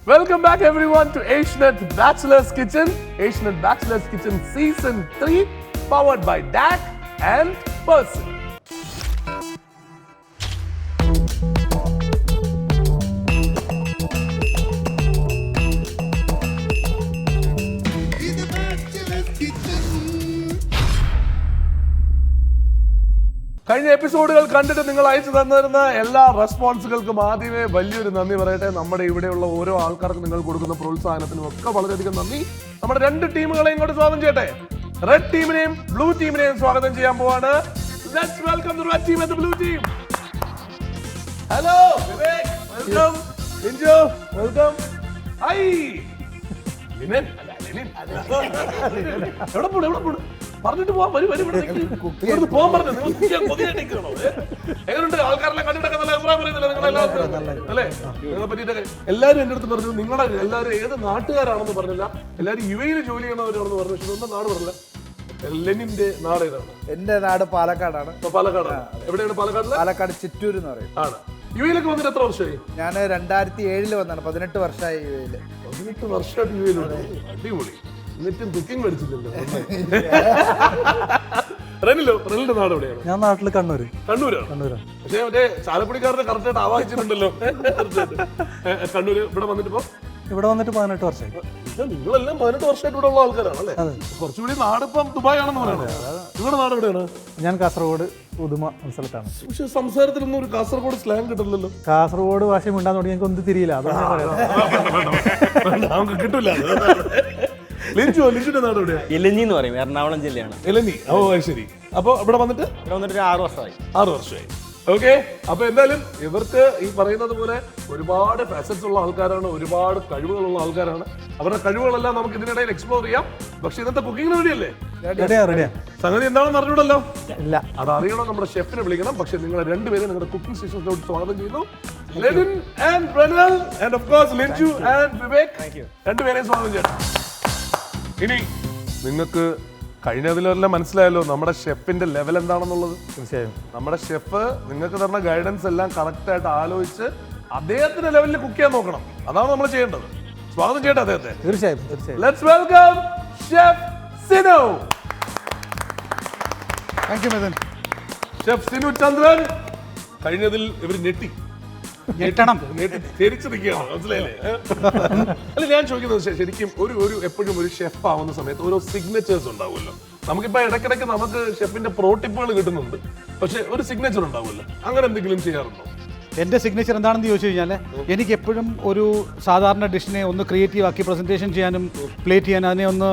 Welcome back everyone to Asianet Bachelor's Kitchen. Asianet Bachelor's Kitchen Season 3 powered by DAC and Persil. കഴിഞ്ഞ എപ്പിസോഡുകൾ കണ്ടിട്ട് നിങ്ങൾ അയച്ചു തന്നിരുന്ന എല്ലാ റെസ്പോൺസുകൾക്കും ആദ്യമേ വലിയൊരു നന്ദി പറയട്ടെ. നമ്മുടെ ഇവിടെയുള്ള ഓരോ ആൾക്കാർക്കും നിങ്ങൾ കൊടുക്കുന്ന പ്രോത്സാഹനത്തിനും ഒക്കെ വളരെയധികം നന്ദി. നമ്മുടെ രണ്ട് ടീമുകളെ ഇങ്ങോട്ട് സ്വാഗതം ചെയ്യട്ടെ. റെഡ് ടീമിനെയും ബ്ലൂ ടീമിനെയും സ്വാഗതം ചെയ്യാൻ പോവാണ്. Let's welcome the red team and the blue team. Hello Vivek, welcome. Linjo, welcome. Hi ലിനൻ, എവിടെ പോണു പറഞ്ഞിട്ട് പോവാൻ പോകാൻ പറഞ്ഞു. എങ്ങനെയുണ്ട്? ആൾക്കാരെല്ലാം കണ്ടിട്ടൊക്കെ നല്ല അഭിപ്രായം പറയുന്നില്ല നിങ്ങളെല്ലാവരും അല്ലേ? നിങ്ങളെ പറ്റിയിട്ടൊക്കെ എല്ലാവരും എൻ്റെ അടുത്ത് പറഞ്ഞു നിങ്ങളെ എല്ലാവരും ഏത് നാട്ടുകാരാണെന്ന് പറഞ്ഞില്ല, എല്ലാവരും യുഎയിൽ ജോലി ചെയ്യണവരാണെന്ന് പറഞ്ഞു. പക്ഷെ ഒന്നും നാട് പറഞ്ഞില്ല. ലെനിന്റെ നാട് ഏതാണ്? എന്റെ നാട് പാലക്കാടാണ്. പാലക്കാടാണ്. എവിടെയാണ് പാലക്കാട്? പാലക്കാട് ചിറ്റൂർ എന്ന് പറയും. ആണ്. യുഎയിലൊക്കെ വന്നിട്ട് എത്ര വർഷമായി? ഞാൻ 2007 വന്നാണ്. 18 വർഷമായി യുഎയില്. 18 വർഷമായിട്ട് യുഎയിലുണ്ട്. അടിപൊളി. എന്നിട്ടും കുക്കിംഗ് പഠിച്ചില്ലല്ലോ. റെനിന്റെ നാട് എവിടെയാണ്? ഞാൻ നാട്ടില് കണ്ണൂരാണ്. പക്ഷേ മറ്റേ ചാലക്കുടിക്കാരനെ കറക്റ്റായിട്ട് ആവാഹിച്ചിട്ടുണ്ടല്ലോ. കണ്ണൂര് ഇവിടെ വന്നിട്ട് 18 വർഷമായി. നിങ്ങളെല്ലാം 18 വർഷമായിട്ട് ഇവിടെ ഉള്ള ആൾക്കാരാണ് അല്ലേ? കുറച്ചുകൂടി നാട് ഇപ്പം ദുബായ് ആണെന്ന് പറയുന്നത്. നിങ്ങളുടെ നാട് എവിടെയാണ്? ഞാൻ കാസർഗോഡ് ഉദുമ സ്ഥലത്താണ്. പക്ഷെ സംസാരത്തിലൊന്നും ഒരു കാസർഗോഡ് സ്ലാങ് കിട്ടില്ലല്ലോ. കാസർഗോഡ് ഭാഷ മിണ്ടാൻ തുടങ്ങി എനിക്ക് ഒന്നും തിരിയില്ല. അതാണ് നമുക്ക് കിട്ടില്ല. ലിഞ്ചുന്റെ നാട് എവിടെയാണ്? ഇലഞ്ഞി എന്ന് പറയും, എറണാകുളം ജില്ലയാണ്. ഇലഞ്ഞി. ഓ ശരി. അപ്പൊ ഇവിടെ വന്നിട്ട് 6 വർഷമായി. 6 വർഷമായി. ഓക്കെ. അപ്പൊ എന്തായാലും ഇവർക്ക് ഈ പറയുന്നത് പോലെ ഒരുപാട് ഫാസറ്റ്സ് ഉള്ള ആൾക്കാരാണ്, ഒരുപാട് കഴിവുകളുള്ള ആൾക്കാരാണ്. അവരുടെ കഴിവുകളെല്ലാം നമുക്ക് ഇതിനിടയിൽ എക്സ്പ്ലോർ ചെയ്യാം. പക്ഷെ ഇന്നത്തെ കുക്കിംഗ് റെഡിയല്ലേ? സംഗതി എന്താണെന്ന് അറിഞ്ഞൂടല്ലോ. ഇല്ല, അത് അറിയണം. നമ്മുടെ ഷെഫിനെ വിളിക്കണം. പക്ഷെ നിങ്ങൾ രണ്ടുപേരും നിങ്ങളുടെ കുക്കിംഗ് സ്റ്റേഷനിലോട്ട് സ്വാഗതം ചെയ്യുന്നു. Lenin and Renal and of course Linju and Vivek, രണ്ടുപേരെയും സ്വാഗതം ചെയ്യണം. ഇനി നിങ്ങൾക്ക് കഴിഞ്ഞതിലെല്ലാം മനസ്സിലായല്ലോ നമ്മുടെ ഷെഫിന്റെ ലെവൽ എന്താണെന്നുള്ളത്. തീർച്ചയായും നമ്മുടെ ഷെഫ് നിങ്ങൾക്ക് തരുന്ന ഗൈഡൻസ് എല്ലാം കറക്റ്റ് ആയിട്ട് ആലോചിച്ച് അദ്ദേഹത്തിന്റെ ലെവലിൽ കുക്ക് ചെയ്യാൻ നോക്കണം. അതാണ് നമ്മൾ ചെയ്യേണ്ടത്. സ്വാഗതം ചെയ്യട്ടെ അദ്ദേഹത്തെ. തീർച്ചയായും. Let's welcome chef Sinu. Thank you Mithun. Chef Sinu Chandran. കഴിഞ്ഞതിൽ ഇവർ തിരിച്ചിരിക്കുകയാണ്, മനസ്സിലായില്ലേ? അല്ല, ഞാൻ ചോദിക്കുന്നത് ശരിക്കും എപ്പോഴും ഒരു ഷെഫ് ആവുന്ന സമയത്ത് ഓരോ സിഗ്നേച്ചേഴ്സ് ഉണ്ടാവുമല്ലോ. നമുക്കിപ്പോ ഇടയ്ക്കിടയ്ക്ക് നമുക്ക് ഷെഫിന്റെ പ്രോ ടിപ്പുകൾ കിട്ടുന്നുണ്ട്, പക്ഷെ ഒരു സിഗ്നേച്ചർ ഉണ്ടാവുമല്ലോ. അങ്ങനെ എന്തെങ്കിലും ചെയ്യാറുണ്ടോ? എൻ്റെ സിഗ്നേച്ചർ എന്താണെന്ന് ചോദിച്ചു കഴിഞ്ഞാൽ എനിക്ക് എപ്പോഴും ഒരു സാധാരണ ഡിഷിനെ ഒന്ന് ക്രിയേറ്റീവ് ആക്കി പ്രസന്റേഷൻ ചെയ്യാനും പ്ലേറ്റ് ചെയ്യാനും അതിനെ ഒന്ന്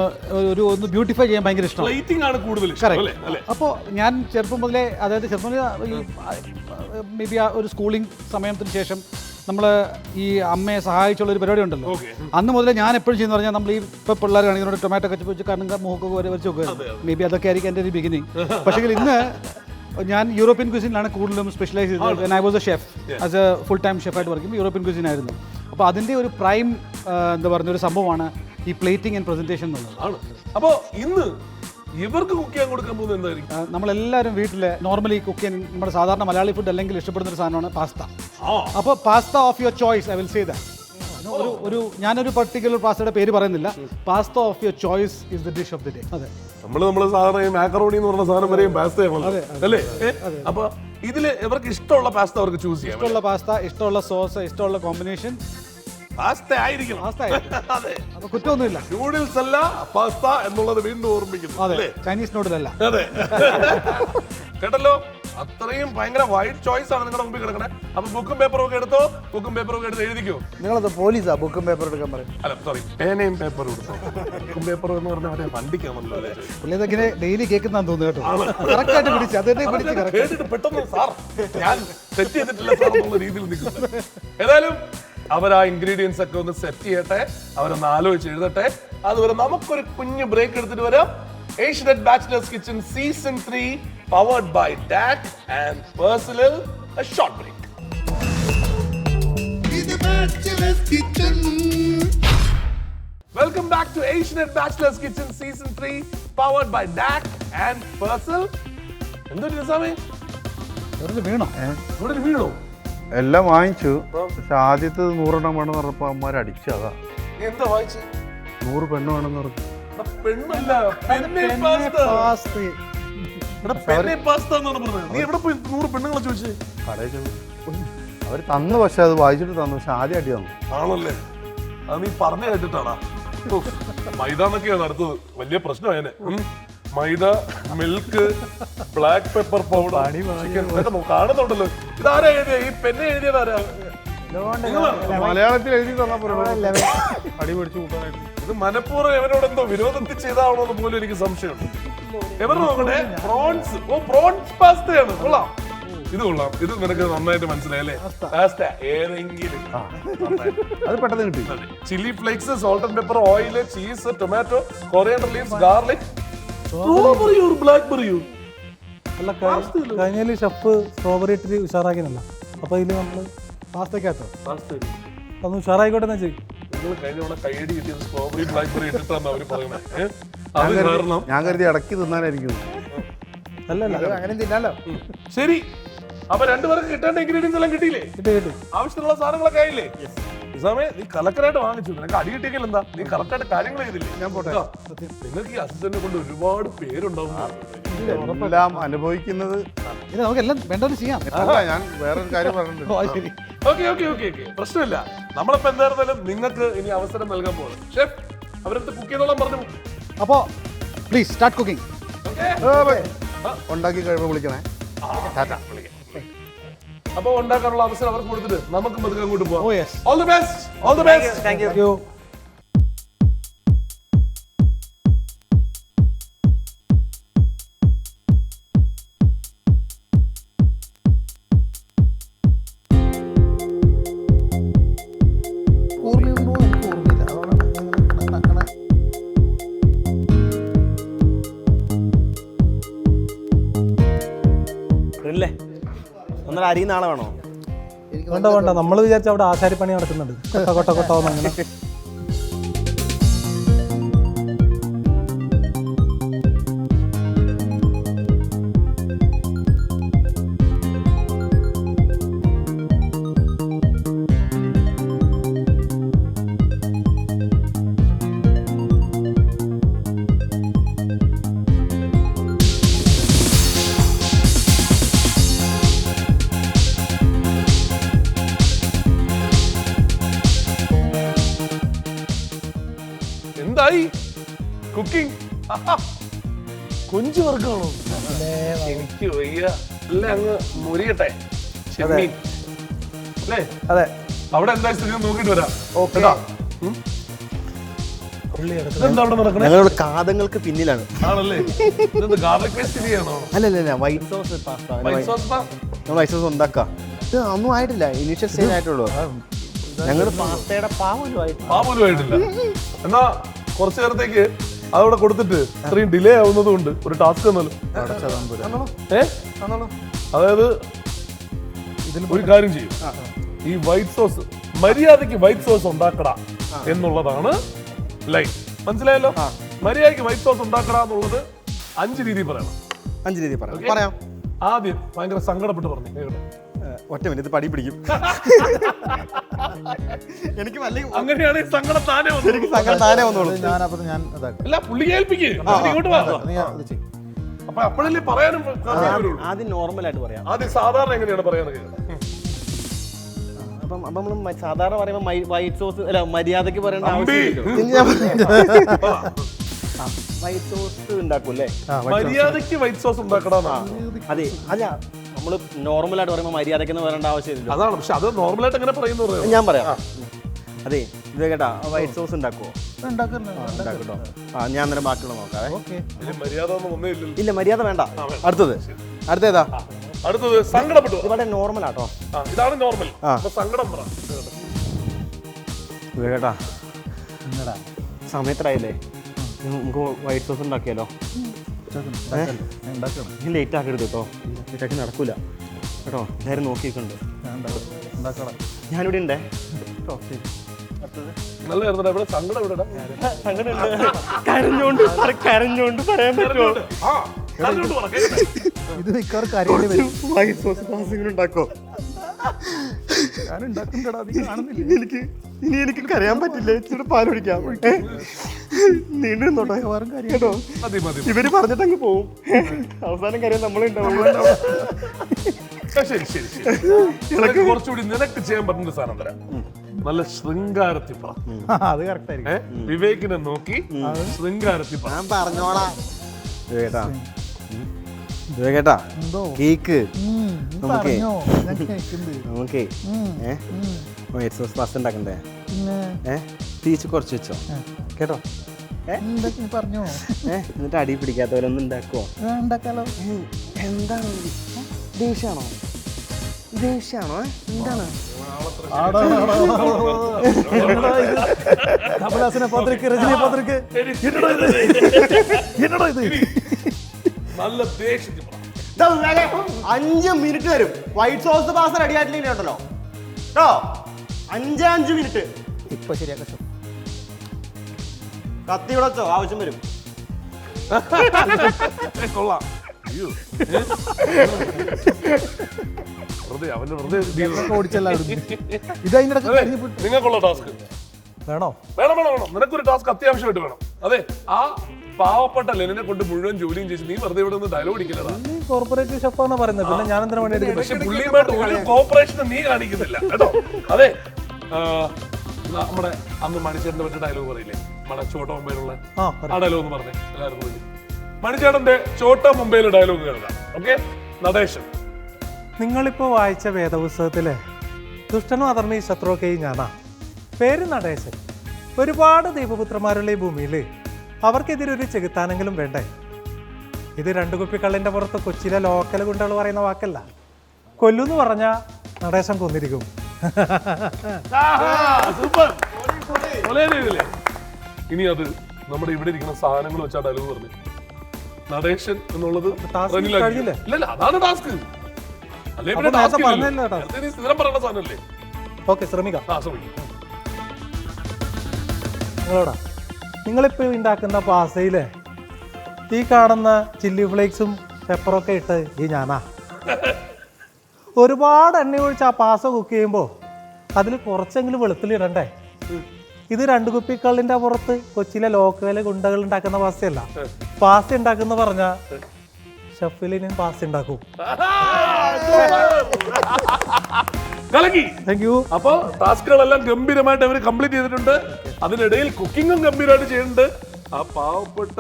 ബ്യൂട്ടിഫൈ ചെയ്യാൻ ഭയങ്കര ഇഷ്ടമാണ്. അപ്പോൾ ഞാൻ ചെറുപ്പം മുതലേ, അതായത് ചെറുപ്പം മുതലേ മേ ബി ഒരു സ്കൂളിംഗ് സമയത്തിന് ശേഷം നമ്മൾ ഈ അമ്മയെ സഹായിച്ചുള്ള ഒരു പരിപാടി ഉണ്ടല്ലോ, അന്ന് മുതലേ ഞാൻ എപ്പോഴും ചെയ്യുന്ന പറഞ്ഞാൽ നമ്മൾ ഈ ഇപ്പോൾ പിള്ളേർ കാണിക്കുന്നോട് ടൊമാറ്റോ കച്ച് വെച്ച് കണ്ണുക മൂക്കൊക്കെ വരച്ച് വെക്കുക. മേ ബി അതൊക്കെ ആയിരിക്കും എൻ്റെ ഒരു ബിഗിനിങ്. പക്ഷേ ഇന്ന് ഞാൻ യൂറോപ്യൻ ക്വിസിനിലാണ് കൂടുതലും സ്പെഷ്യലൈസ് ചെയ്തത്. When I was a chef, as a full time ഷെഫായിട്ട് വർക്ക് ചെയ്യുമ്പോൾ യൂറോപ്യൻ ക്വിസിൻ ആയിരുന്നു. അപ്പോൾ അതിൻ്റെ ഒരു പ്രൈം എന്താ പറയുന്ന ഒരു സംഭവമാണ് ഈ പ്ലേറ്റിംഗ് ആൻഡ് പ്രസന്റേഷൻ എന്നുള്ളത്. അപ്പോൾ ഇന്ന് ഇവർക്ക് കുക്ക് ചെയ്യാൻ കൊടുക്കാൻ പോകുന്നത് എന്തായിരിക്കും? നമ്മളെല്ലാവരും വീട്ടിൽ നോർമലി കുക്ക് ചെയ്യാൻ നമ്മുടെ സാധാരണ മലയാളി ഫുഡ് അല്ലെങ്കിൽ ഇഷ്ടപ്പെടുന്ന ഒരു സാധനമാണ് പാസ്ത. അപ്പോൾ pasta of your choice, I will say that. ഞാനൊരു പർട്ടിക്കുലർ പാസ്തയുടെ പേര് പറയുന്നില്ല. Pasta of your choice is the dish of the day. അതെ, നമ്മള് സാധാരണ മാക്കറോണി എന്ന് പറഞ്ഞ സാധനം വരെയും പാസ്തയാണ് അല്ലേ? അപ്പൊ ഇതില് ഇവർക്ക് ഇഷ്ടമുള്ള പാസ്ത അവർക്ക് ചൂസ് ചെയ്യാം. ഇഷ്ടമുള്ള പാസ്ത, ഇഷ്ടമുള്ള സോസ്, ഇഷ്ടമുള്ള കോമ്പിനേഷൻ പാസ്ത ആയിരിക്കും. അതെ, അപ്പൊ കുറ്റമൊന്നുമില്ല. നൂഡിൽസ് അല്ല പാസ്ത എന്നുള്ളത് വീണ്ടും ഓർമ്മിക്കുന്നു. അതെ, ചൈനീസ് നൂഡിലല്ല. അതെ, കേട്ടല്ലോ. അത്രയും ഭയങ്കര വൈഡ് ചോയ്സ് ആണ് നിങ്ങളുടെ മുമ്പിൽ കിടക്കണേ. അപ്പൊ ബുക്കും പേപ്പറും ഒക്കെ എടുത്തോ. ബുക്കും പേപ്പറും ഒക്കെ എടുത്ത് എഴുതിക്കോ. നിങ്ങളത് പോലീസാ ബുക്കും പേപ്പർ എടുക്കാൻ പറയും? അല്ല, സോറി, പേനയും പേപ്പറും എടുത്തോ. ബുക്കും പേപ്പറും എന്ന് പറഞ്ഞാൽ മറ്റേ വണ്ടിക്കാണല്ലോ. പുള്ളിയതൊക്കെ ഡെയിലി കേൾക്കുന്നതാന്ന് തോന്നുന്നു കേട്ടോ. കറക്റ്റ് ആയിട്ട് പിടിച്ചു, അതെന്നെ പിടിച്ച് കേട്ടിട്ട് പെട്ടെന്ന് സാർ ഞാൻ സെറ്റ് ചെയ്തിട്ടില്ല സാർ എന്നുള്ള രീതിയിൽ നിൽക്കുന്നു. ഏതായാലും അവർ ആ ഇൻഗ്രീഡിയൻസ് ഒക്കെ ഒന്ന് സെറ്റ് ചെയ്യട്ടെ, അവരൊന്ന് ആലോചിച്ച് എഴുതട്ടെ. അതുവരെ നമുക്കൊരു കുഞ്ഞു ബ്രേക്ക് എടുത്തിട്ട് വരാം. Asianet Bachelor's Kitchen Season 3 powered by DAC and Persil. A short break. Welcome back to Asianet Bachelor's Kitchen Season 3 powered by DAC and Persil. എന്തൊരു രസമേ, വീണോ? ഇവിടെ വീണോ? എല്ലാം വാങ്ങിച്ചു. പക്ഷെ ആദ്യത്തെ 100 എണ്ണം വേണമെന്ന് പറഞ്ഞപ്പോ അമ്മമാർ അടിച്ചു. അതാ നീ എന്താ വായിച്ചു? 100 പെണ്ണ് വേണമെന്ന് പറഞ്ഞു. പെണ്ണല്ല, പെന്നെ പാസ്ത. എടാ, പെന്നെ പാസ്ത എന്നാണ് പറഞ്ഞത്. നീ എവിടെ പോയി 100 പെണ്ണുങ്ങളെ ചോദിച്ചേ? കടയിൽ ചെന്നു. അവർ തന്നു, പക്ഷെ അത് വായിച്ചിട്ട് തന്നു. പക്ഷെ ആദ്യം അടി തന്നു. ആണല്ലേ? അത് നീ പറഞ്ഞു കേട്ടിട്ടാടാ. മൈദ എന്നൊക്കെയാണ് അടുത്തത്. വലിയ പ്രശ്നമായനെ. മൈദ, മിൽക്ക്, ബ്ലാക്ക് പെപ്പർ പൗഡർ, കാണുന്നുണ്ടല്ലോ. ഇതാരാ എഴുതിയ? ഈ പെന്നെ എഴുതിയതാരാ? മലയാളത്തിൽ എഴുതി തന്നപ്പോ അടി പിടിച്ചു കൂട്ടാനായിട്ട്. ഇത് മനഃപൂർവ്വം എവനോട് എന്തോ വിരോധത്തിൽ ചെയ്താണോ എന്ന് പോലും എനിക്ക് സംശയമുണ്ട്. എവർ നോക്കട്ടെ, പ്രോൺസ്. ഓ, പ്രോൺസ് പാസ്തയാണ്. കൊള്ളാം, ഇത് കൊള്ളാം. ഇത് നിനക്ക് നന്നായിട്ട് മനസ്സിലായല്ലേ? പാസ്ത ഏതെങ്കിലും. അത് പെട്ടെന്ന് കിട്ടി. Chilli flakes, salt and pepper, oil, cheese, tomato, coriander leaves, garlic, സ്ട്രോബെറിയോ ബ്ലാക്ക്ബെറിയോ? അല്ല, കഴിഞ്ഞ ഷെഫ് സ്ട്രോബെറി ഇട്ടിട്ട് ഉഷാറാക്കിയല്ല. അപ്പൊ ഇതില് നമ്മള് പാസ്തക്കകത്തോ അതൊന്ന് ഉഷാറായിക്കോട്ടെ എന്ന് ചെയ്യും. നിങ്ങൾ കഴിഞ്ഞ തവണ കൈയടി കിട്ടിയത് സ്ട്രോബെറി ബ്ലാക്ക്ബെറി ഇട്ടിട്ടാണ് അവര് പറയുന്നത്. അത് കാരണം ഞാൻ കരുതി ഇടയ്ക്ക് തിന്നാനായിരിക്കും. അല്ലല്ല, അങ്ങനെ തിന്നാലോ. ശരി. അപ്പൊ രണ്ടുപേർക്ക് കിട്ടേണ്ട ഇൻഗ്രീഡിയൻസ് എല്ലാം കിട്ടിയില്ലേ? കിട്ടി. ആവശ്യത്തിനുള്ള സാധനങ്ങളൊക്കെ ആയില്ലേ? ഇസാമേ, നീ കലക്കരായിട്ട് വാങ്ങിച്ചു. നിനക്ക് അടി കിട്ടിയെങ്കിൽ എന്താ? നീ കറക്റ്റായിട്ട് കാര്യങ്ങൾ ചെയ്തില്ലേ? ഞാൻ പോട്ടെ. നിങ്ങൾക്ക് ഈ അസിസ്റ്റന്റിനെ കൊണ്ട് ഒരുപാട് പേരുണ്ടാവും. എല്ലാം അനുഭവിക്കുന്നത്. ഇത് നമുക്കെല്ലാം വേണ്ടത് ചെയ്യാം. അല്ല, ഞാൻ വേറൊരു കാര്യം പറഞ്ഞിട്ടുണ്ട്. ശരി. ഓക്കെ, പ്രശ്നമില്ല. നമ്മളിപ്പോ എന്തായിരുന്നാലും നിങ്ങൾക്ക് ഇനി അവസരം നൽകാൻ പോകുന്നത്. ഷെഫ്, അവരടുത്ത് കുക്ക് ചെയ്തോളാൻ പറഞ്ഞു. അപ്പോ പ്ലീസ് സ്റ്റാർട്ട് കുക്കിംഗ്. ഉണ്ടാക്കി കഴിയുമ്പോൾ വിളിക്കണേ. അപ്പൊ ഉണ്ടാക്കാനുള്ള അവസരം അവർക്ക് കൊടുത്തിട്ട് നമുക്ക് പതുക്കെ അങ്ങോട്ട് പോവാം. Oh, yes. All the best. All the best. Thank you. ഓർമ്മയുണ്ടോ? എനിക്ക് ഓർമ്മയില്ല. ഇല്ലേ ഒന്നര അരിയുന്ന ആളെ വേണോ? വേണ്ട, നമ്മൾ വിചാരിച്ച അവിടെ ആശാരിപ്പണി നടക്കുന്നുണ്ട്. കൊട്ട അങ്ങനെ. എന്തായി കുക്കിംഗ്? കൊഞ്ചു വർക്കാണോ? എനിക്ക് വയ്യ. അല്ലേ, അങ്ങ് മുരിയട്ടെ. ചെമ്മീൻ അല്ലേ? അതെ. അവിടെ എന്താ സ്ഥിതി നോക്കിട്ട് വരാം. കേട്ടോ? ഇതെന്താ അവിടെ നടക്കണേ? ഞങ്ങളുടെ കാതങ്ങൾക്ക് പിന്നിലാണ്. ആണല്ലേ? ഇതെന്ത് ഗാർലിക് പേസ്റ്റ് ചെയ്യാണോ? അല്ലല്ല, white sauce pasta. White sauce ഉണ്ടാക്കാം. ഇത് ഒന്നും ആയിട്ടില്ല, ഇനീഷ്യൽ സ്റ്റേജ് ആയിട്ടുള്ളൂ. ഞങ്ങൾ പാസ്തയുടെ പാപോലുമായിട്ടില്ല. എന്നാ കുറച്ചു നേരത്തേക്ക് അതവിടെ കൊടുത്തിട്ട് ഇത്രയും ഡിലേ ആവുന്നത് കൊണ്ട് ഒരു ടാസ്ക് തന്നല്ലോ. അതായത് ഒരു കാര്യം ചെയ്യും. ഈ വൈറ്റ് സോസ് മര്യാദക്ക് വൈറ്റ് സോസ് ഉണ്ടാക്കട എന്നുള്ളതാണ് ലൈൻ. മനസ്സിലായല്ലോ? മര്യാദക്ക് വൈറ്റ് സോസ് ഉണ്ടാക്കട എന്നുള്ളത് 5 രീതിയിൽ പറയണം. 5 രീതി Okay? പറയാം. ആദ്യം ഭയങ്കര സങ്കടപ്പെട്ട് പറഞ്ഞു. ഒറ്റ മിനിറ്റ് പടി പിടിക്കും. എനിക്ക് അങ്ങനെയാണെങ്കിൽ സങ്കടം താനേ വന്നോളൂ. ഞാൻ ഇതാക്കാം. അല്ല, പുള്ളിയെ ഏൽപ്പിക്ക്. ഇങ്ങോട്ട് വാ. അപ്പൊ അപ്പോഴല്ലേ പറയാനും വരുള്ളൂ. ആദ്യം നോർമൽ ആയിട്ട് പറയാം. ആദ്യം സാധാരണ എങ്ങനെയാണ് പറയാനൊക്കെ? അപ്പം നമ്മൾ സാധാരണ പറയുമ്പോൾ വൈറ്റ് സോസ് അല്ല, മര്യാദക്ക് പറയേണ്ട വൈറ്റ് സോസ് ഉണ്ടാക്കൂല്ലേ? മര്യാദക്ക് വൈറ്റ് സോസ് ഉണ്ടാക്കടാ. അതെ, അല്ല നമ്മൾ നോർമലായിട്ട് പറയുമ്പോൾ മര്യാദക്ക് പറയേണ്ട ആവശ്യമില്ല. അതാണ്. പക്ഷെ അത് നോർമലായിട്ട് എങ്ങനെ പറയുന്നു? ഞാൻ പറയാം. അതെ, ഇത് കേട്ടാ വൈറ്റ് സോസ് ഉണ്ടാക്കുവോ? ഉണ്ടാക്കട്ടോ. ഞാൻ അന്നേരം ബാക്കിയുള്ള നോക്കാവേ. മര്യാദ ഒന്നും ഒന്നേ ഇല്ലല്ലോ. ഇല്ല, മര്യാദ വേണ്ട. അടുത്തേതാ? അടുത്തത് സങ്കടപ്പെട്ടു. ഇവിടെ നോർമൽ ആട്ടോ. ഇതാണ് നോർമൽ. സങ്കടം പറ. ഇത് കേട്ടാ സമയത്തായില്ലേ, നമുക്ക് വൈറ്റ് സോസ് ഉണ്ടാക്കിയാലോ? ലേറ്റ് ആക്കരുത് കേട്ടോ. ലേറ്റാക്കി നടക്കൂല കേട്ടോ. എല്ലാവരും നോക്കിയിട്ടുണ്ട്. ഞാനിവിടെ ഉണ്ടേ കേട്ടോ. നല്ല ഇവിടെ സങ്കടം ഇവിടെ കരഞ്ഞോണ്ട് പറയാൻ പറ്റുമോ? ഇത് മിക്കവാറും കാര്യങ്ങൾ വൈറ്റ് സോസ് പാസിംഗ് ഉണ്ടാക്കോ? ഞാൻ ഉണ്ടാക്കണ്ടടാ, നീ കാണുന്നില്ല. എനിക്ക് കരയാൻ പറ്റില്ല. ഇച്ചിരി പാൽ കുടിക്കാം. നീണ്ടു നിന്നോട്ടെ കേട്ടോ. മതി മതി ഇവര് പറഞ്ഞിട്ടങ്ങ് പോവും. അവസാനം കാര്യം നമ്മളുണ്ടാവും. ശരി ശരി ശരി നിനക്ക് കുറച്ചുകൂടി നിനക്ക് ചെയ്യാൻ പറ്റുന്ന സാധനം തരാം. നല്ല ശൃംഗാരത്തിൽ പറ. അത് കറക്റ്റ് ആയിരിക്കും. വിവേകിനെ നോക്കി ശൃംഗാരത്തിൽ പറ. ഞാൻ പറഞ്ഞോളാം. കേട്ടാ കേക്ക് നമുക്ക് നമുക്ക് വൈറ്റ് സോസ് പാസ്ത ഉണ്ടാക്കണ്ടേ? തീച്ച് കുറച്ച് വെച്ചോ കേട്ടോ. പറഞ്ഞോ എന്നിട്ട് അടി പിടിക്കാത്ത പോലെ ഒന്ന് ഉണ്ടാക്കുവോ? ഉണ്ടാക്കാലോ. എന്താണ് ദേഷ്യാണോ? ദേഷ്യാണോ? എന്താണ്? കമലഹാസനെ പോത്തിരിക്ക്, രജനിയെ പോത്തിരിക്ക്. എന്നടാ ഇത്? നല്ല ദേഷ്യത്തിൽ പറ. 5 മിനിറ്റ് വരും. വൈറ്റ് സോസ് പാസ്ത റെഡി ആയിട്ടില്ല കേട്ടോ. കേട്ടോ 5 മിനിറ്റ്. ഇപ്പൊ ശരിയാക്കാം. കത്തി വിളച്ചോ, ആവശ്യം വരും. കൊള്ളാം. അയ്യോ വെറുതെ അവന്റെ വെറുതെ ഓടിച്ചല്ല ഇത് അതിന്റെ ഇടയ്ക്ക് കഴിഞ്ഞ് പോയി. നിങ്ങൾക്കുള്ള ടാസ്ക് വേണോ? വേണം വേണം വേണം. നിനക്കൊരു ടാസ്ക് അത്യാവശ്യമായിട്ട് വേണം. അതെ, ആ പാവപ്പെട്ട ലെനിനെ കൊണ്ട് മുഴുവൻ ജോലിയും ചെയ്ത് നീ വെറുതെ ഇവിടെ നിന്ന് ഡയലോഗ് അടിക്കുന്നതാ. കോർപ്പറേറ്റ് ഷെഫാന്ന് പറയുന്നത്, പിന്നെ ഞാൻ എന്തിനാ വേണ്ടി എടുക്കുന്നത്? പക്ഷെ പുള്ളിയുമായിട്ട് ഒരു കോപ്പറേഷനും നീ കാണിക്കുന്നില്ല കേട്ടോ. അതെ, നമ്മുടെ അന്ന് മണിച്ചേട്ടന്റെ പറ്റിയ ഡയലോഗ് പറയില്ലേ, നമ്മുടെ ചോട്ട മുംബൈയിലുള്ള ആ ഡയലോഗ് എന്ന് പറഞ്ഞേ എല്ലാവരും കൂടി. മണിച്ചേട്ടന്റെ ചോട്ട മുംബൈയിലെ ഡയലോഗ് കേൾക്കാം. ഓക്കെ, നടേശൻ. നിങ്ങളിപ്പോൾ വായിച്ച വേദപുസ്തകത്തിലെ ദുഷ്ടനും അധർമ്മി ശത്രുവൊക്കെയും ഞാനാ. പേര് നടേശൻ. ഒരുപാട് ദൈവപുത്രന്മാരുള്ള ഈ ഭൂമിയിൽ അവർക്കെതിരെ ഒരു ചെകുത്താനെങ്കിലും വേണ്ടേ? ഇത് 2 കുപ്പി കള്ളിൻ്റെ പുറത്ത് കൊച്ചിയിലെ ലോക്കൽ ഗുണ്ടകൾ പറയുന്ന വാക്കല്ല. കൊല്ലുന്ന് പറഞ്ഞാൽ നടേശൻ കൊന്നിരിക്കും. സൂപ്പർ. ഇനി അത് നമ്മുടെ ഇവിടെ ഇരിക്കുന്ന സാധനങ്ങൾ വെച്ചാ ഡയലോഗ് പറഞ്ഞു. നടേശൻ എന്നുള്ളത് കഴിഞ്ഞില്ലേ? ഇല്ല, അതാണ് ടാസ്ക്. അല്ലേ പിന്നെ ടാസ്ക് സ്ഥിരം പറയുന്ന സാധനമല്ലേ? ഓക്കെ, ശ്രമിക്കാം. ശ്രമിക്കും. നിങ്ങളോടാ, നിങ്ങളിപ്പോൾ ഉണ്ടാക്കുന്ന പാസ്തയിലെ ഈ കാണുന്ന ചില്ലി ഫ്ലേക്സും പെപ്പറൊക്കെ ഇട്ട് ഈ ഞാനാ. ഒരുപാട് എണ്ണ ഒഴിച്ച് ആ പാസ്ത കുക്ക് ചെയ്യുമ്പോൾ അതിൽ കുറച്ചെങ്കിലും വെളുത്തുള്ളിടണ്ടേ? ഇത് 2 കുപ്പി കള്ളിൻ്റെ പുറത്ത് കൊച്ചിയിലെ ലോക്കൽ ഗുണ്ടകൾ ഉണ്ടാക്കുന്ന പാസ്തയല്ല. പാസ്ത ഉണ്ടാക്കുന്ന പറഞ്ഞാൽ ഷെഫിൽ ഇനി പാസ്ത ഉണ്ടാക്കും. കലക്കി. Thank you. അപ്പൊ ടാസ്കുകളെല്ലാം ഗംഭീരമായിട്ട് അവർ കംപ്ലീറ്റ് ചെയ്തിട്ടുണ്ട്. അതിനിടയിൽ കുക്കിങ്ങും ഗംഭീരമായിട്ട് ചെയ്യുന്നുണ്ട്. ആ പാവപ്പെട്ട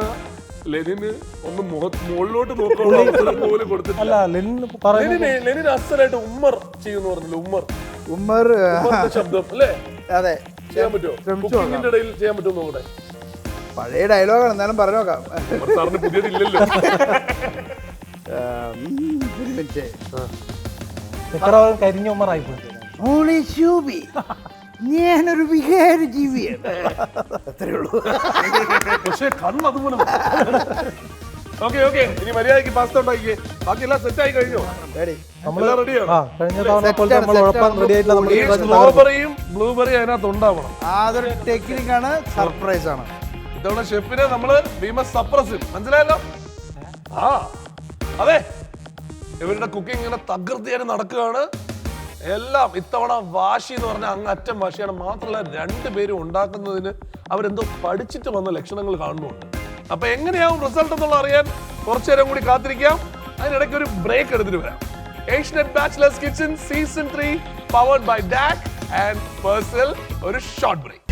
ലെനിന് ഒന്ന് മുകളിലോട്ട് നോക്കാൻ പോലും കൊടുത്തിട്ടില്ല. ലെനിന് അസലായിട്ട് ഉമ്മർ ചെയ്യുന്നു പറഞ്ഞില്ല. ഉമ്മർ ശബ്ദം അല്ലേ? അതെ, ചെയ്യാൻ പറ്റുമോ? കുക്കിങ്ങിന്റെ ഇടയിൽ ചെയ്യാൻ പറ്റുമോ നോക്കട്ടെ. പഴയ ഡയലോഗാണ്, എന്നാലും പറഞ്ഞു നോക്കാം. സാറിന് പുതിയതില്ലല്ലോ. കരിഞ്ഞ ഉമ്മറായി പോയി. ഞാനൊരു വികാര ജീവിയാണ്. അത്രേ ഉള്ളൂ. പക്ഷേ കണ്ണ് അതുപോലെ. ഓക്കെ ഓക്കെ, ഇനി മര്യാദയ്ക്ക് പാസ്ത ഉണ്ടാക്കിയേ. ബാക്കി എല്ലാം സെറ്റ് ആയി കഴിഞ്ഞോ? നമ്മളെല്ലാം റെഡിയാണ്. കഴിഞ്ഞ തവണ പോലെ നമ്മൾ ഉഴപ്പാൻ റെഡി ആയിട്ടില്ല. സ്ട്രോബെറിയും ബ്ലൂബെറിയും അതിനകത്ത് ഉണ്ടാവണം. അതൊരു ടെക്നിക്കാണ്, സർപ്രൈസ് ആണ്. ഇത്തവണ ഷെഫിനെ നമ്മള് സപ്രസ്, മനസ്സിലായല്ലോ? ആ അതെ, ഇവരുടെ കുക്കിംഗ് ഇങ്ങനെ തകൃതിയായിട്ട് നടക്കുകയാണ്. എല്ലാം ഇത്തവണ വാശി എന്ന് പറഞ്ഞാൽ അങ്ങ് അറ്റം വാശിയാണ്. മാത്രമല്ല 2 പേരും ഉണ്ടാക്കുന്നതിന് അവരെന്തോ പഠിച്ചിട്ട് വന്ന ലക്ഷണങ്ങൾ കാണുന്നുണ്ട്. അപ്പൊ എങ്ങനെയാവും റിസൾട്ട് എന്നുള്ള അറിയാൻ കുറച്ചു നേരം കൂടി കാത്തിരിക്കാം. അതിനിടയ്ക്ക് ഒരു ബ്രേക്ക് എടുത്തിട്ട് വരാം. Asianet bachelors kitchen season 3 powered by ഡാക് ആൻഡ് പേഴ്സൽ. ഒരു short break.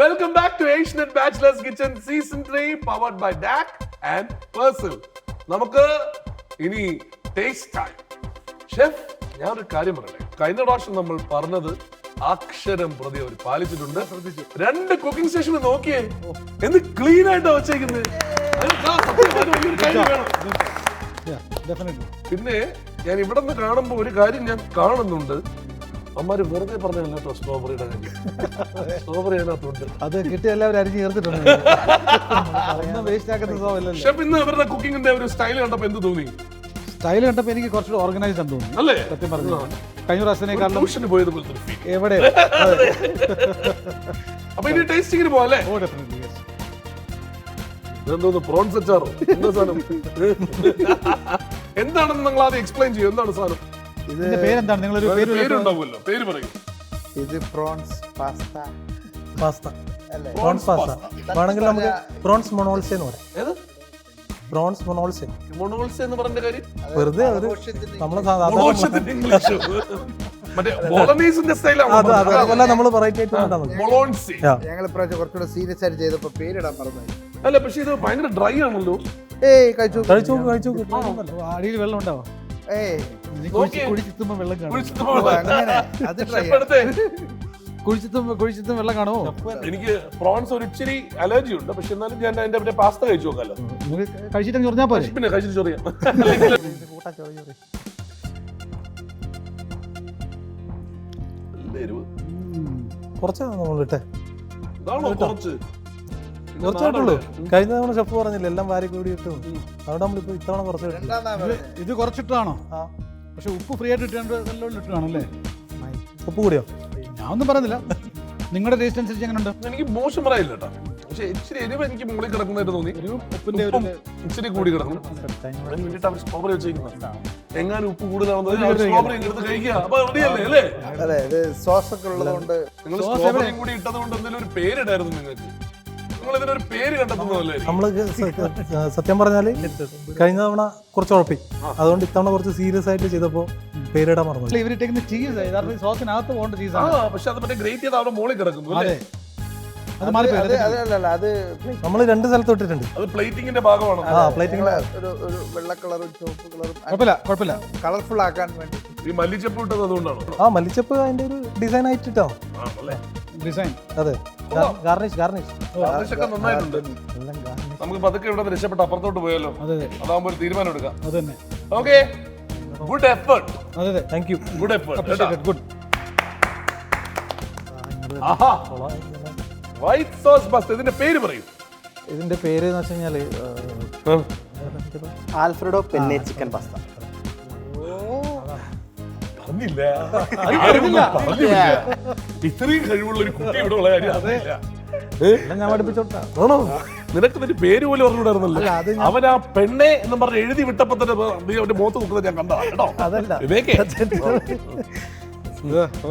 Welcome back to Asianet bachelors kitchen season 3 powered by ഡാക് ആൻഡ് പേഴ്സൽ. നമുക്ക് ഇനി ടേസ്റ്റ് ടൈം. ഷെഫ്, ഞാൻ ഒരു കാര്യം പറയട്ടെ. കഴിഞ്ഞ പ്രാവശ്യം നമ്മൾ പറഞ്ഞത് അക്ഷരം പ്രതി അവർ പാലിച്ചിട്ടുണ്ട്. 2 കുക്കിംഗ് സ്റ്റേഷനിൽ നോക്കിയേ, എന്ത് ക്ലീൻ ആയിട്ടാ വെച്ചേക്കുന്നത്. പിന്നെ ഞാൻ ഇവിടെ നിന്ന് കാണുമ്പോ ഒരു കാര്യം ഞാൻ കാണുന്നുണ്ട്. അമ്മമാര് വെറുതെ പറഞ്ഞല്ലോ കേട്ടോ, സ്ട്രോബെറിയുടെ കാര്യം. സ്ട്രോബെറി അതിനകത്തുണ്ട്. അത് കിട്ടിയ എല്ലാവരും അരിഞ്ഞ് ചേർത്തിട്ടുണ്ട്. വേസ്റ്റ് ആക്കുന്ന സ്വഭാവമല്ലല്ലോ. ഷെഫ്, ഇന്ന് അവരുടെ കുക്കിംഗിന്റെ ഒരു സ്റ്റൈൽ കണ്ടപ്പോ എന്ത് തോന്നി? സ്റ്റൈൽ കണ്ടപ്പോൾ എനിക്ക് കുറച്ചുകൂടി ഓർഗനൈസ്ഡ് എന്ന് തോന്നി. അല്ലേ? സത്യം പറഞ്ഞു, കഴിഞ്ഞ പ്രാവശ്യത്തിനേക്കാളും ട്യൂഷന് പോയത് പോലത്തെ ഒരു feel. എവിടെ? അപ്പൊ ഇനി ടേസ്റ്റിങ്ങിന് പോവാല്ലേ? ഓ ഡെഫിനറ്റ്ലി യെസ്. ഇതെന്തോന്ന് പ്രോൺസ് അച്ചാറോ? എന്താ സാധനം? എന്താണെന്ന് നിങ്ങൾ ആദ്യം എക്സ്പ്ലെയിൻ ചെയ്യും. എന്താണ് സാധനം? ഇതിന്റെ പേരെന്താണ്? നിങ്ങളൊരു പേര് പേരുണ്ടാവുമല്ലോ, പേര് പറയും. ഇത് prawns pasta pasta, prawns pasta. വേണമെങ്കിൽ നമുക്ക് പ്രോൺസ് മൊണോൾസെ എന്ന് പറയാം. ഏത് പ്രോൺസ് മൊണോൾസെ. മൊണോൾസ് എന്ന് പറഞ്ഞ കാര്യം വെറുതെ ഒരു നമ്മളെ സാധാരണ മൊളോഷത്തിന്റെ ഇംഗ്ലീഷ് മറ്റേ ബോളനീസിന്റെ സ്റ്റൈലാണ്. അത് അതേപോലെ നമ്മൾ വെറൈറ്റി ആയിട്ട് കൊണ്ടാ മതി. മൊളോൺസി. ഞങ്ങൾ ഇപ്രാവശ്യം കുറച്ചുകൂടെ സീരിയസ് ആയിട്ട് ചെയ്തപ്പോ പേരിടാൻ മറന്നായി. അല്ല, പക്ഷെ ഇത് ഭയങ്കര ഡ്രൈ ആണല്ലോ. ഏയ് കഴിച്ചു കഴിച്ചു അടിയിൽ വെള്ളം ഉണ്ടാവോ? ഏയ് കുഴിച്ചെത്തുമ്പോ വെള്ളം കാണും. അങ്ങനെ അത് try ചെയ്യാം. എടുത്തേ. കുഴിച്ചെത്തും വെള്ളം കാണുമോ? എനിക്ക് പ്രോൺസ് ഒരു ഇച്ചിരി അലർജി ഉണ്ട്, പക്ഷെ എന്നാലും ഞാൻ അതിന്റെ മറ്റേ പാസ്ത കഴിച്ചു നോക്കാമല്ലോ. നമുക്ക് കഴിച്ചിട്ട് പറഞ്ഞാൽ പോലെ. പിന്നെ കഴിച്ചിട്ട് ചൊറിയാം. കുറച്ച് നമ്മളിട്ടെ ഇതാണോ കുറച്ച്? കുറച്ചായിട്ടുള്ളൂ. കഴിഞ്ഞ തവണ ഷെഫ് പറഞ്ഞില്ല എല്ലാം വാരി കൂടി ഇട്ടു. അതുകൊണ്ട് നമ്മളിപ്പോ ഇത്തവണ കുറച്ച് ഇട്ടു. രണ്ടാന്നാ പറയുന്നത്. ഇത് കുറച്ചിട്ടാണോ? ആ, പക്ഷെ ഉപ്പ് ഫ്രീ ആയിട്ട് ഇട്ടാണ്ട് നല്ലോണം ഇട്ടാണല്ലേ? ഉപ്പ് കൂടിയോ? ഞാൻ ഒന്നും പറയുന്നില്ല. നിങ്ങളുടെ ടേസ്റ്റ് അനുസരിച്ച് എങ്ങനെയുണ്ട്? എനിക്ക് മോശം പറയില്ല കേട്ടോ, പക്ഷെ ഇച്ചിരി എരിവ് എനിക്ക് മുകളിൽ കിടക്കുന്നതായിട്ട് തോന്നി. ഉപ്പിന്റെ ഉപ്പും ഇച്ചിരി കൂടി കിടക്കണം. അതിന് വേണ്ടിയിട്ട് അവർ സ്ട്രോബെറി വെച്ചേക്കുന്നത്. എങ്ങാനും ഉപ്പ് കൂടുതലാണെന്ന് സ്ട്രോബെറി എടുത്ത് കഴിക്കുക. അപ്പൊ റെഡിയല്ലേ അല്ലേ? അതെ ഇത് സോസ് ഒക്കെ ഉള്ളത് കൊണ്ട് നിങ്ങൾ സ്ട്രോബെറിയും കൂടി ഇട്ടത് കൊണ്ട് എന്തെങ്കിലും ഒരു പേരിടായിരുന്നു നിങ്ങൾക്ക്. നിങ്ങൾ ഇതിനൊരു പേര് കണ്ടെത്തുന്നതല്ലേ? നമ്മള് സത്യം പറഞ്ഞാല് കഴിഞ്ഞ തവണ കുറച്ച് ഉഴപ്പി, അതുകൊണ്ട് ഇത്തവണ കുറച്ച് സീരിയസ് ആയിട്ട് ചെയ്തപ്പോ പേരിടാൻ മറന്നു. ഇവർ ഇട്ടേക്കുന്ന ചീസ് യഥാർത്ഥത്തിൽ സോസിനകത്ത് പോകേണ്ട ആ, ചീസാണ്. പക്ഷെ അത് മറ്റേ ഗ്രേറ്റ് ചെയ്ത് അവിടെ മുകളിൽ കിടക്കുന്നു അതെ, അല്ലേ? അത് മാറിപ്പോയി. അതല്ല അത് നമ്മള് 2 സ്ഥലത്ത് ഇട്ടിട്ടുണ്ട്. അത് പ്ലേറ്റിംഗിന്റെ ഭാഗമാണ്. ആ പ്ലേറ്റിംഗ് ഒരു ഒരു വെള്ള കളറും ചുവപ്പ് കളറും കുഴപ്പമില്ല. കളർഫുൾ ആക്കാൻ വേണ്ടി. ഈ മല്ലിച്ചപ്പ് ഇട്ടത് അതുകൊണ്ടാണ്. ആ മല്ലിച്ചപ്പ് അതിന്റെ ഒരു ഡിസൈൻ ആയിട്ടിട്ടാ. ഡിസൈൻ അതെ, ഗാർണിഷ് ഒക്കെ നന്നായിട്ടുണ്ട്. നമുക്ക് പതുക്കെ ഇവിടെ രക്ഷപ്പെട്ട് അപ്പുറത്തോട്ട് പോയാലോ? അതെ അതാകുമ്പോൾ ഒരു തീരുമാനം എടുക്കാം. അത് തന്നെ. Okay, good effort. അതെ thank you. Good effort. Good. ആഹാ, വൈറ്റ് സോസ് പാസ്ത. ഇതിന്റെ പേര് പറയൂ. ഇതിന്റെ പേര് എന്ന് വെച്ച് കഴിഞ്ഞാല് ആൽഫ്രെഡോ പെന്നെ ചിക്കൻ പാസ്ത. പറഞ്ഞില്ല, ആരും പറഞ്ഞില്ല. ഇത്രയും കഴിവുള്ള ഒരു കുട്ടി ഇവിടെ ഉള്ള കാര്യം അറിയില്ല. ഞാൻ പഠിപ്പിച്ചോട്ടാ. ആണോ? നിനക്ക് നിന്റെ പേര് പോലും പറഞ്ഞിടായിരുന്നല്ലോ. അവൻ ആ പെണ്ണെ എന്ന് പറഞ്ഞ് എഴുതി വിട്ടപ്പോ തന്നെ നീ അവന്റെ മുഖത്ത് നോക്കുന്നത് ഞാൻ കണ്ടതാ കേട്ടോ. അതല്ല, വിവേകേ,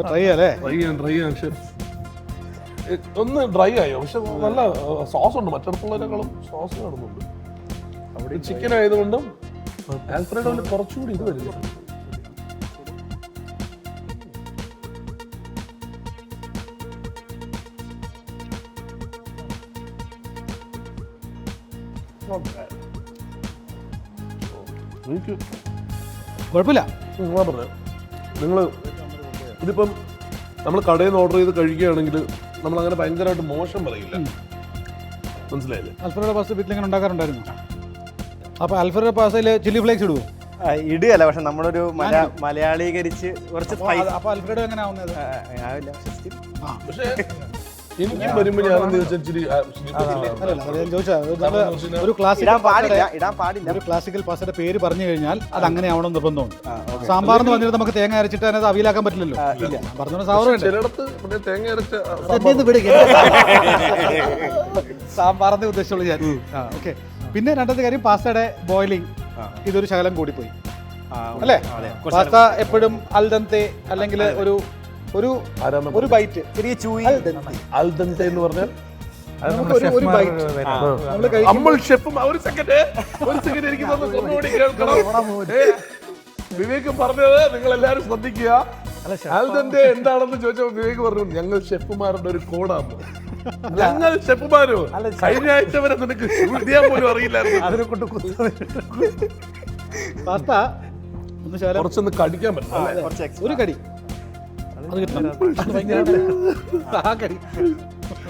ട്രൈ ചെയ്യാല്ലേ? ട്രൈ ചെയ്യാൻ ഒന്ന് ഡ്രൈ ആയോ? പക്ഷെ നല്ല സോസ് ഉണ്ട്, മറ്റിടത്തുള്ളതിനേക്കാളും സോസ് കാണുന്നുണ്ട്. അവിടെ ചിക്കൻ ആയതുകൊണ്ടും ആൽഫ്രെഡോയിൽ കുറച്ചുകൂടി ഇത് വരില്ല. എനിക്ക് കുഴപ്പമില്ല. ഞാൻ പറഞ്ഞു, നിങ്ങൾ ഇതിപ്പം നമ്മൾ കടയിൽ നിന്ന് ഓർഡർ ചെയ്ത് കഴിക്കുകയാണെങ്കിൽ നമ്മൾ അങ്ങനെ ഭയങ്കരമായിട്ട് മോശം പറയില്ല. മനസ്സിലായില്ലേ? അൽഫ്രെഡോ പാസ്ത വീട്ടിൽ എങ്ങനെ ഉണ്ടാക്കാറുണ്ടായിരുന്നു? അപ്പൊ അൽഫ്രെഡോ പാസ്തയിൽ ചില്ലി ഫ്ലേക്സ് ഇടുവോ? ഇടുകയല്ല, പക്ഷെ നമ്മളൊരു മലയാളീകരിച്ച് കുറച്ച് അപ്പൊ അൽഫ്രെഡോ എങ്ങനെ ആവുന്നത്? ആവില്ല, പക്ഷെ still. പക്ഷേ എനിക്കും വരുമ്പോൾ ഞാനെന്ത് ചോദിച്ചാൽ ഒരു ഇടാൻ പാടില്ല. ഒരു ക്ലാസിക്കൽ പാസ്തയുടെ പേര് പറഞ്ഞു കഴിഞ്ഞാൽ അത് അങ്ങനെ ആവണം നിർബന്ധമുണ്ട്. സാമ്പാർ എന്ന് പറഞ്ഞിട്ട് നമുക്ക് തേങ്ങ അരച്ചിട്ട് അതിനകത്ത് അവിയലാക്കാൻ പറ്റില്ലല്ലോ. പറഞ്ഞ സാമ്പാർ ചിലയിടത്ത് മറ്റേ തേങ്ങ അരച്ച സാമ്പാറിന്റെ ഉദ്ദേശമുള്ള ഞാൻ. ഓക്കെ. പിന്നെ രണ്ടാമത്തെ കാര്യം പാസ്തയുടെ ബോയിലിംഗ്. ഇതൊരു ശകലം കൂടിപ്പോയി അല്ലേ? പാസ്ത എപ്പോഴും അൽദന്തെ അല്ലെങ്കിൽ ഒരു ബൈറ്റ് ചെറിയ ചൂയി അൽദന്തെ എന്ന് പറഞ്ഞാൽ ഒരു ബൈറ്റ് നമ്മൾ കഴിക്കും. അമ്മൾ ഷെഫും ഒരു സെക്കൻഡ് എനിക്ക് ഒന്നുകൂടി കേൾക്കണം. വിവേക് പറഞ്ഞത് നിങ്ങൾ എല്ലാവരും ശ്രദ്ധിക്കുക. അൽദന്തെ എന്താണെന്ന് ചോദിച്ചപ്പോൾ വിവേക് പറഞ്ഞു ഞങ്ങൾ ഷെഫുമാരുടെ ഒരു കോഡാണ്. ഞങ്ങൾ ഷെഫുമാരോ? കഴിഞ്ഞ ആഴ്ച വരെ നിനക്ക് ചെയ്യാൻ പോലും അറിയില്ലായിരുന്നു. പാസ്ത ഒന്ന് ശകലം കുറച്ചൊന്ന് കടിക്കാൻ പറ്റും. ഒരു കടി അത് കിട്ടണം.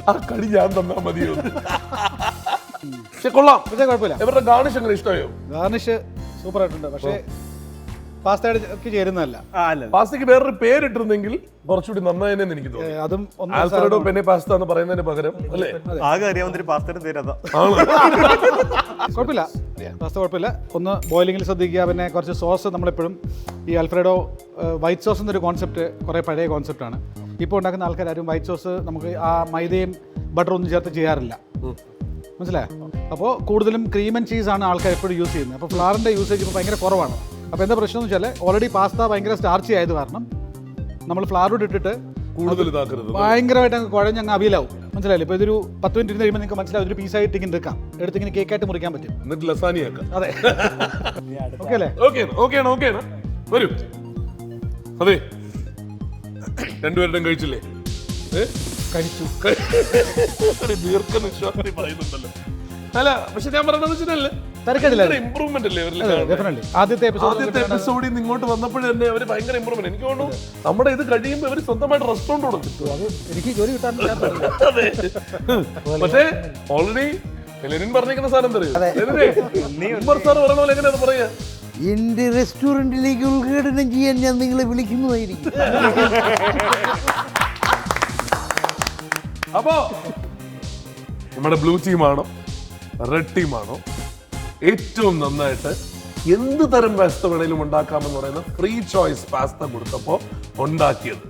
ആ കടി ഞാൻ തന്നാ മതിയോ? പക്ഷെ കൊള്ളാം, പക്ഷേ കുഴപ്പമില്ല. ഇവരുടെ ഗാർണിഷ് എങ്ങനെ ഇഷ്ടമായോ? ഗാർണിഷ് സൂപ്പർ ആയിട്ടുണ്ട്. പക്ഷേ പാസ്തയ്ക്ക് ചേരുന്നതല്ല. പാസ്തയ്ക്ക് വേറൊരു പേരിട്ടിരുന്നെങ്കിൽ കുറച്ചുകൂടി നന്നായെന്ന് എനിക്ക് തോന്നി. അതും ആൽഫ്രെഡോ പെന്നെ പാസ്ത എന്ന് പറയുന്നതിന് പകരം അല്ലേ? ആകെ അറിയാവുന്ന ഒരു പാസ്തയുടെ പേര് അതാ. കുഴപ്പമില്ല, പാസ്ത കുഴപ്പമില്ല. ഒന്ന് ബോയിലിങ്ങിൽ ശ്രദ്ധിക്കുക. പിന്നെ കുറച്ച് സോസ്. നമ്മളെപ്പോഴും ഈ അൽഫ്രെഡോ വൈറ്റ് സോസ് എന്നൊരു കോൺസെപ്റ്റ് കുറേ പഴയ കോൺസെപ്റ്റാണ്. ഇപ്പോൾ ഉണ്ടാക്കുന്ന ആൾക്കാരും വൈറ്റ് സോസ് നമുക്ക് ആ മൈദയും ബട്ടറും ഒന്നും ചേർത്ത് ചെയ്യാറില്ല. മനസ്സിലായോ? അപ്പോൾ കൂടുതലും ക്രീം ആൻഡ് ചീസാണ് ആൾക്കാർ എപ്പോഴും യൂസ് ചെയ്യുന്നത്. അപ്പോൾ ഫ്ലവറിൻ്റെ യൂസേജ് ഇപ്പോൾ ഭയങ്കര കുറവാണ്. അപ്പോൾ എന്താ പ്രശ്നം എന്ന് വെച്ചാൽ ഓൾറെഡി പാസ്ത ഭയങ്കര സ്റ്റാർച്ചി ആയത് കാരണം നമ്മൾ ഫ്ലവർ ഇട്ടിട്ട് കൂടുതൽ ഇതാക്കരുത്. ഭയങ്കരമായിട്ട് അങ്ങ് കുഴഞ്ഞ് അങ്ങ് അവിയലാവും. മനസ്സിലായില്ലേ? ഇപ്പോൾ ഇതൊരു 10 മിനിറ്റ് ഇരുന്ന് കഴിയുമ്പോൾ നിങ്ങൾക്ക് മനസ്സിലാവും ഒരു പീസായിട്ട് ഇങ്ങനെ എടുക്കാം, എടുത്തിങ്ങനെ കേക്കായിട്ട് മുറിക്കാൻ പറ്റും. എന്നിട്ട് ലസാനിയാക്കാം. അതെ, ഓക്കെ അല്ലേ? ഓക്കെയാണ്. വരൂ. അതെ, രണ്ടുപേരുടെയും കഴിച്ചില്ലേ? കഴിച്ചു. ദീർഘനിശ്വാസി പറയുന്നുണ്ടല്ലോ. അല്ല, പക്ഷെ ഞാൻ പറഞ്ഞത് തിരക്കടില്ല, ഇമ്പ്രൂവ്മെന്റ് അല്ലേ അവരിൽ? ഡെഫിനറ്റ്ലി. ആദ്യത്തെ എപ്പിസോഡിൽ നിന്ന് ഇങ്ങോട്ട് വന്നപ്പോഴും തന്നെ അവര് ഭയങ്കര ഇമ്പ്രൂവ്മെന്റ്. എനിക്ക് തോന്നുന്നു നമ്മുടെ ഇത് കഴിയുമ്പോൾ അവര് സ്വന്തമായിട്ട് റെസ്റ്റോറന്റ് കൊടുക്കും. എനിക്ക് ജോലി കിട്ടാൻ അതെ, പക്ഷേ ഓൾറെഡി ലെനിൻ പറഞ്ഞിരിക്കുന്ന സാധനം എന്തറിയോ? സാർ പറഞ്ഞ പോലെ എങ്ങനെയാണ് പറയാ? എന്റെ റെസ്റ്റോറന്റിലേക്ക് ഉദ്ഘാടനം ചെയ്യാൻ ഞാൻ നിങ്ങളെ വിളിക്കുന്നതായിരിക്കും. അപ്പോ നമ്മുടെ ബ്ലൂ ടീമാണോ റെഡ് ടീമാണോ ഏറ്റവും നന്നായിട്ട് എന്ത് തരം പാസ്ത വേണേലും ഉണ്ടാക്കാമെന്ന് പറയുന്ന ഫ്രീ ചോയ്സ് പാസ്ത കൊടുത്തപ്പോ ഉണ്ടാക്കിയത്?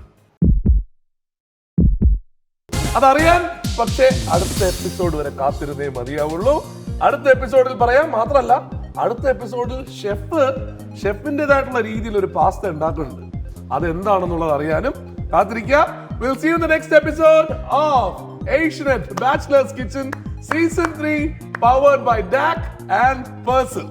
അതറിയാൻ പക്ഷേ അടുത്ത എപ്പിസോഡ് വരെ കാത്തിരുന്നേ മതിയാവുള്ളൂ. അടുത്ത എപ്പിസോഡിൽ പറയാം. മാത്രല്ല, അടുത്ത എപ്പിസോഡിൽ ഷെഫിന്റേതായിട്ടുള്ള രീതിയിൽ ഒരു പാസ്ത ഉണ്ടാക്കുന്നുണ്ട്. അതെന്താണെന്നുള്ളത് അറിയാനും കാത്തിരിക്കുക. We'll see you in the next episode of Asianet Bachelor's Kitchen Season 3, powered by DAC and Persil.